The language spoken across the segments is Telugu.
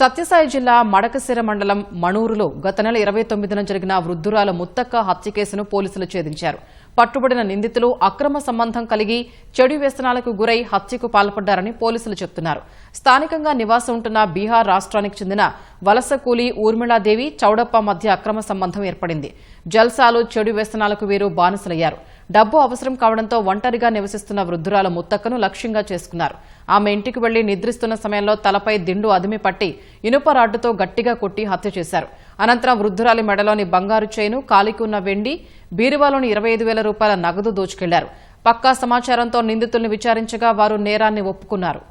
సత్యసాయి జిల్లా మడకశిర మండలం మణూరులో గత నెల 29న జరిగిన వృద్ధురాల ముత్తక్క హత్య కేసును పోలీసులు ఛేదించారు. పట్టుబడిన నిందితులు అక్రమ సంబంధం కలిగి చెడు వ్యసనాలకు గురై హత్యకు పాల్పడ్డారని పోలీసులు చెబుతున్నారు. స్థానికంగా నివాసం ఉంటున్న బీహార్ రాష్ట్రానికి చెందిన వలస కూలీ ఊర్మిళాదేవి చౌడప్ప మధ్య అక్రమ సంబంధం ఏర్పడింది. జల్సాలు చెడు వ్యసనాలకు వీరు బానిసలయ్యారు. డబ్బు అవసరం కావడంతో ఒంటరిగా నివసిస్తున్న వృద్ధురాల ముత్తక్కను లక్ష్యంగా చేసుకున్నారు. ఆమె ఇంటికి వెళ్లి నిద్రిస్తున్న సమయంలో తలపై దిండు అదిమి పట్టి ఇనుప రాడ్డుతో గట్టిగా కొట్టి హత్య చేశారు. అనంతరం వృద్ధురాలి మెడలోని బంగారు చైను, కాలికి ఉన్న వెండి, బీరువాలోని 25,000 రూపాయల నగదు దోచుకెళ్లారు. పక్కా సమాచారంతో నిందితుల్ని విచారించగా వారు నేరాన్ని ఒప్పుకున్నారు.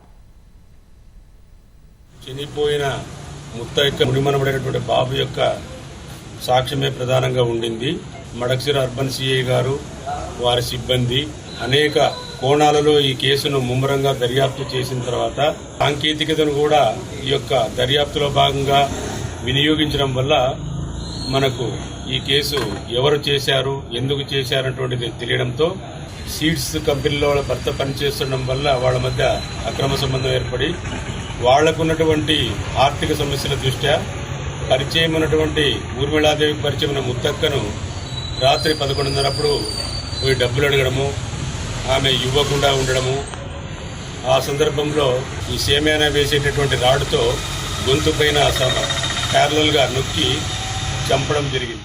చనిపోయిన ముత్తక్క మునిమనబడినటువంటి బాబు యొక్క సాక్ష్యమే ప్రధానంగా ఉండింది. మడకశిర అర్బన్ సిఐ గారు, వారి సిబ్బంది అనేక కోణాలలో ఈ కేసును ముమ్మరంగా దర్యాప్తు చేసిన తర్వాత సాంకేతికతను కూడా ఈ యొక్క దర్యాప్తులో భాగంగా వినియోగించడం వల్ల మనకు ఈ కేసు ఎవరు చేశారు, ఎందుకు చేశారన్నటువంటిది తెలియడంతో సీడ్స్ కంపెనీలో వాళ్ళ భర్త పనిచేస్తుండడం వల్ల వాళ్ళ మధ్య అక్రమ సంబంధం ఏర్పడి వాళ్లకున్నటువంటి ఆర్థిక సమస్యల దృష్ట్యా పరిచయం ఉన్నటువంటి ఊర్మిళాదేవికి పరిచయం ఉన్న ముత్తక్కను రాత్రి 11:30 పోయి డబ్బులు అడగడము, ఆమె ఇవ్వకుండా ఉండడము, ఆ సందర్భంలో ఈ సేమ్యానా వేసేటటువంటి రాడ్డుతో గొంతు పైన ప్యారలల్ గా నొక్కి చంపడం జరిగింది.